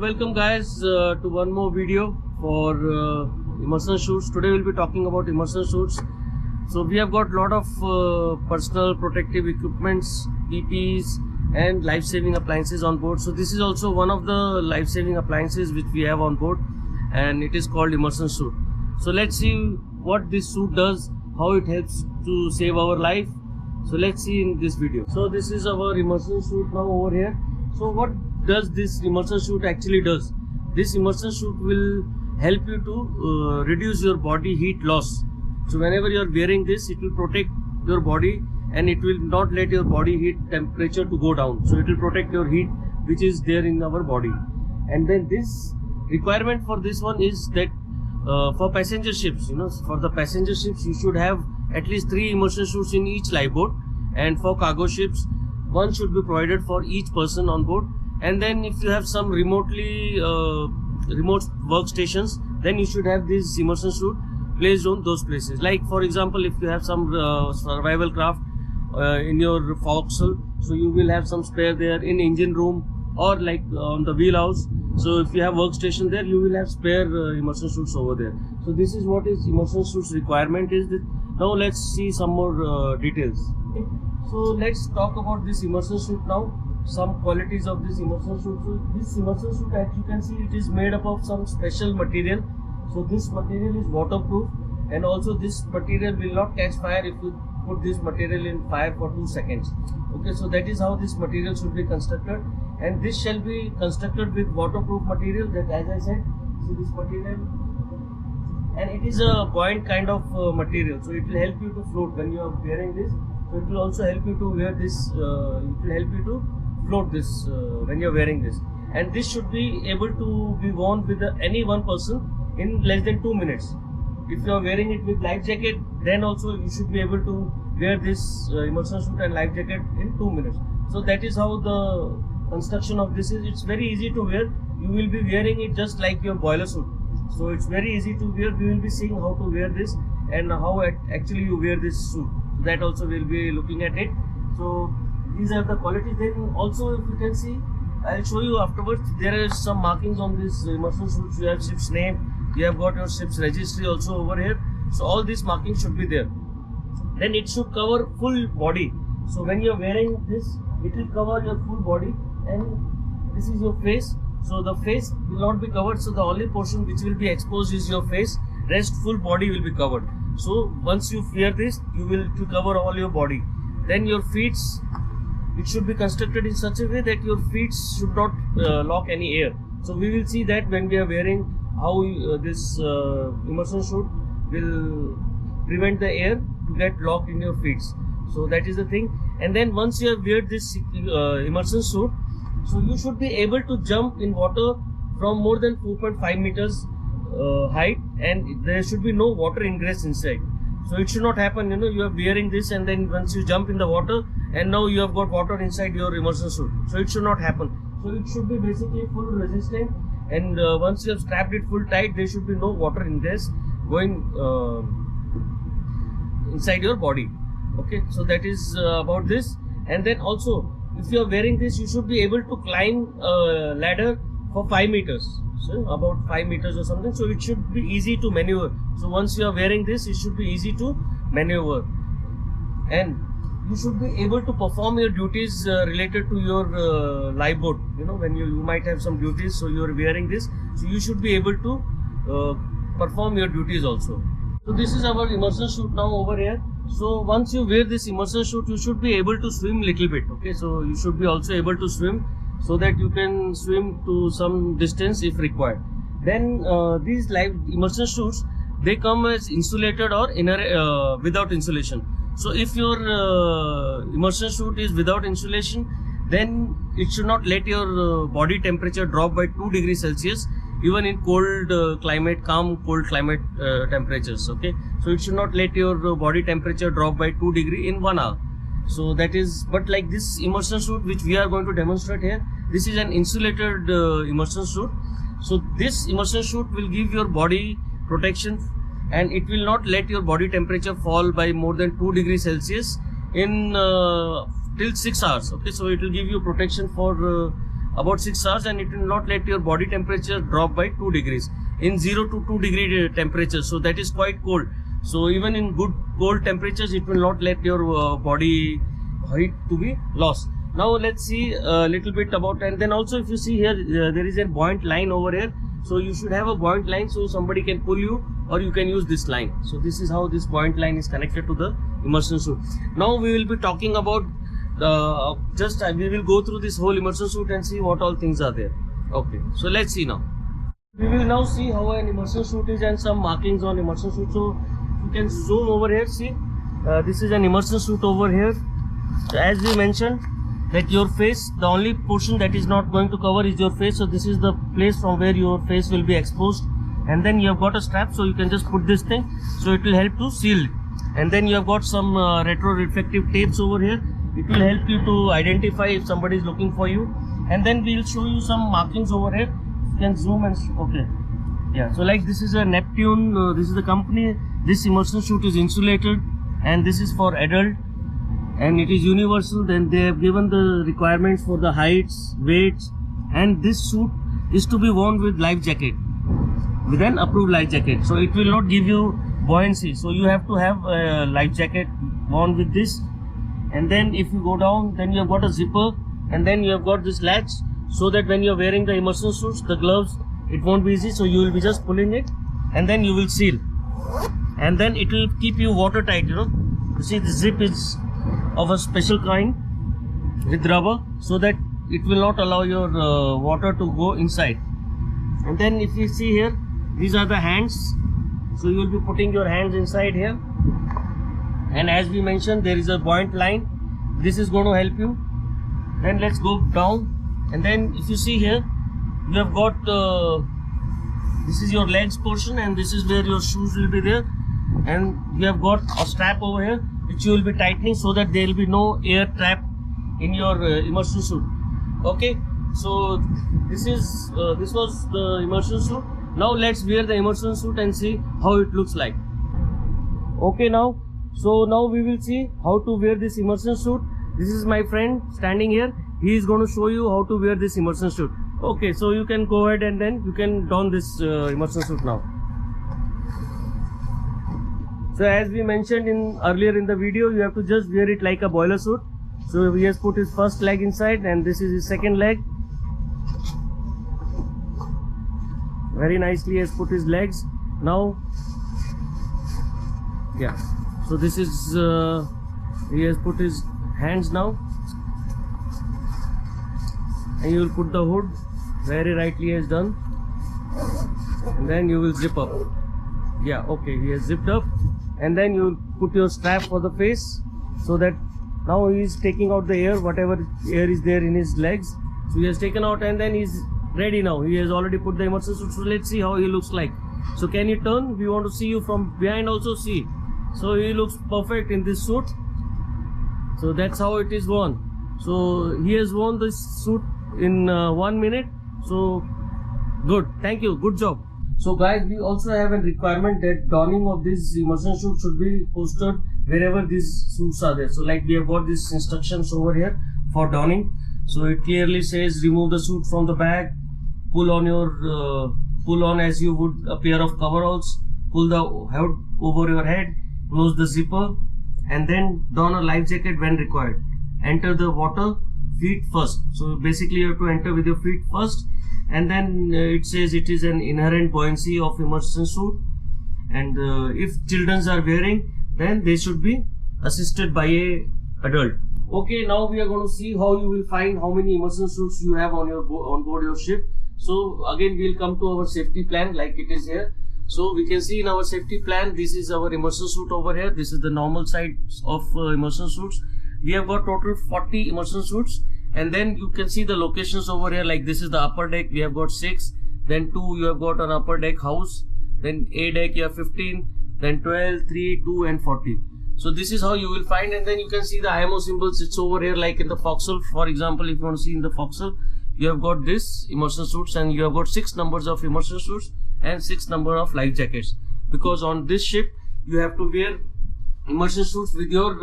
welcome guys to one more video for immersion suits. Today we'll be talking about immersion suits. So we have got lot of personal protective equipments, PPEs and life-saving appliances on board. So this is also one of the life-saving appliances which we have on board, and it is called immersion suit. So let's see what this suit does, how it helps to save our life. So let's see in this video. So this is our immersion suit now over here. So what does this immersion suit actually does? This immersion suit will help you to reduce your body heat loss. So whenever you are wearing this, it will protect your body and it will not let your body heat temperature to go down. So it will protect your heat which is there in our body. And then this requirement for this one is that for passenger ships, for the passenger ships you should have at least 3 immersion suits in each lifeboat, and for cargo ships one should be provided for each person on board. And then if you have some remote workstations, then you should have this immersion suit placed on those places. Like for example, if you have some survival craft in your forecastle, so you will have some spare there in engine room or like on the wheelhouse. So if you have workstation there, you will have spare immersion suits over there. So this is what is immersion suits requirement is. Now let's see some more details. Okay. So let's talk about this immersion suit now. Some qualities of this immersion suit. So this immersion suit, as you can see, it is made up of some special material. So this material is waterproof, and also this material will not catch fire if you put this material in fire for 2 seconds. Okay, so that is how this material should be constructed, and this shall be constructed with waterproof material. That, as I said, see this material, and it is a buoyant kind of material, so it will help you to float when you are wearing this. So it will also help you to wear this. It will help you to float this when you are wearing this, and this should be able to be worn with any one person in less than 2 minutes. If you are wearing it with life jacket, then also you should be able to wear this immersion suit and life jacket in 2 minutes. So that is how the construction of this is. It's very easy to wear. You will be wearing it just like your boiler suit. So it's very easy to wear. We will be seeing how to wear this and how actually you wear this suit. So that also we'll be looking at it. So these are the qualities. Then also, if you can see, I'll show you afterwards. There is some markings on this immersion suit. You have ship's name. You have got your ship's registry also over here. So all these markings should be there. Then it should cover full body. So when you are wearing this, it will cover your full body, and this is your face. So the face will not be covered. So the only portion which will be exposed is your face. Rest full body will be covered. So once you wear this, you will to cover all your body. Then your feet, it should be constructed in such a way that your feet should not lock any air. So we will see that when we are wearing how this immersion suit will prevent the air to get locked in your feet. So that is the thing. And then once you have wear this immersion suit, so you should be able to jump in water from more than 4.5 meters height, and there should be no water ingress inside. So it should not happen, you are wearing this and then once you jump in the water and now you have got water inside your immersion suit. So it should not happen. So it should be basically full resistant, and once you have strapped it full tight, there should be no water ingress going inside your body. Okay, so that is about this. And then also, if you are wearing this, you should be able to climb a ladder for 5 meters. So about 5 meters or something. So it should be easy to maneuver. So once you are wearing this, it should be easy to maneuver, and you should be able to perform your duties related to your lifeboat. When you might have some duties, so you are wearing this, so you should be able to perform your duties also. So this is our immersion suit now over here. So once you wear this immersion suit, you should be able to swim little bit. Okay, so you should be also able to swim, so that you can swim to some distance if required. Then these live immersion suits, they come as insulated or without insulation. So if your immersion suit is without insulation, then it should not let your body temperature drop by 2 degrees Celsius even in cold climate, calm cold climate temperatures. Okay, so it should not let your body temperature drop by 2 degrees in 1 hour. So that is, but like this immersion suit which we are going to demonstrate here, this is an insulated immersion suit. So this immersion suit will give your body protection, and it will not let your body temperature fall by more than 2 degrees Celsius in till 6 hours. Okay, so it will give you protection for about 6 hours, and it will not let your body temperature drop by 2 degrees in 0 to 2 degree temperature. So that is quite cold. So even in good cold temperatures, it will not let your body heat to be lost. Now let's see a little bit about, and then also if you see here, there is a buoyant line over here. So you should have a buoyant line so somebody can pull you, or you can use this line. So this is how this buoyant line is connected to the immersion suit. Now we will be talking about we will go through this whole immersion suit and see what all things are there. Okay, so let's see now. We will now see how an immersion suit is and some markings on immersion suit. So you can zoom over here. See, this is an immersion suit over here. So as we mentioned, that your face, the only portion that is not going to cover is your face. So this is the place from where your face will be exposed, and then you have got a strap, so you can just put this thing, so it will help to seal it. And then you have got some retro reflective tapes over here. It will help you to identify if somebody is looking for you. And then we will show you some markings over here. You can zoom and okay, yeah. So like this is a Neptune. This is the company. This immersion suit is insulated, and this is for adult, and it is universal. Then they have given the requirements for the heights, weights, and this suit is to be worn with life jacket, with an approved life jacket. So it will not give you buoyancy. So you have to have a life jacket worn with this. And then if you go down, then you have got a zipper, and then you have got this latch, so that when you are wearing the immersion suits, the gloves, it won't be easy. So you will be just pulling it, and then you will seal, and then it will keep you watertight. You know, you see the zip is of a special kind with rubber, so that it will not allow your water to go inside. And then if you see here, these are the hands. So you will be putting your hands inside here, and as we mentioned, there is a buoyant line. This is going to help you. Then let's go down, and then if you see here, you have got this is your legs portion, and this is where your shoes will be there, and you have got a strap over here which you will be tightening, so that there will be no air trap in your immersion suit. Okay, so this was the immersion suit. Now let's wear the immersion suit and see how it looks like. Okay, so now we will see how to wear this immersion suit. This is my friend standing here. He is going to show you how to wear this immersion suit. Okay, so you can go ahead and then you can don this immersion suit now. So as we mentioned earlier in the video, you have to just wear it like a boiler suit. So he has put his first leg inside, and this is his second leg. Very nicely he has put his legs. Now, yeah. So this is he has put his hands now, and you will put the hood. Very rightly he has done, and then you will zip up. Yeah, okay, he has zipped up, and then you will put your strap for the face, so that now he is taking out the air, whatever air is there in his legs. So he has taken out, and then he is ready now. He has already put the immersion suit. So let's see how he looks like. So can you turn? We want to see you from behind also. See. So he looks perfect in this suit. So that's how it is worn. So he has worn this suit in 1 minute. So good. Thank you. Good job. So guys, we also have a requirement that donning of this immersion suit should be posted wherever these suits are there. So like we have got these instructions over here for donning. So it clearly says remove the suit from the bag, pull on as you would a pair of coveralls, pull the hood over your head, close the zipper, and then don a life jacket when required. Enter the water feet first. So basically you have to enter with your feet first, and then it says it is an inherent buoyancy of immersion suit, and if children are wearing, then they should be assisted by a adult. Okay, now we are going to see how you will find how many immersion suits you have on board your ship. So again we will come to our safety plan like it is here. So we can see in our safety plan, this is our immersion suit over here. This is the normal size of immersion suits. We have got total 40 immersion suits, and then you can see the locations over here. Like this is the upper deck, we have got 6, then 2 you have got an upper deck house, then A deck you have 15, then 12, 3, 2 and 40. So this is how you will find, and then you can see the IMO symbols. It's over here like in the forecastle. For example, if you want to see in the forecastle, you have got this immersion suits, and you have got 6 numbers of immersion suits and 6 number of life jackets, because on this ship you have to wear immersion suits with your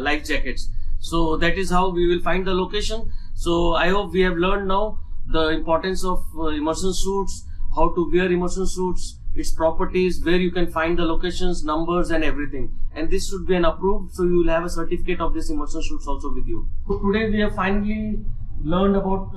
life jackets. So that is how we will find the location. So I hope we have learned now the importance of immersion suits, how to wear immersion suits, its properties, where you can find the locations, numbers and everything. And this should be an approved, so you will have a certificate of this immersion suits also with you. So today we have finally learned about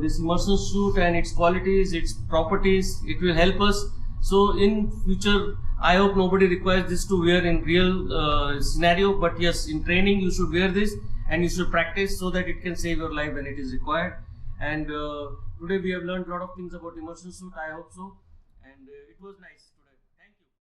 this immersion suit and its qualities, its properties. It will help us. So in future, I hope nobody requires this to wear in real scenario, but yes, in training you should wear this and you should practice so that it can save your life when it is required. And today we have learned a lot of things about immersion suit. I hope so, and it was nice.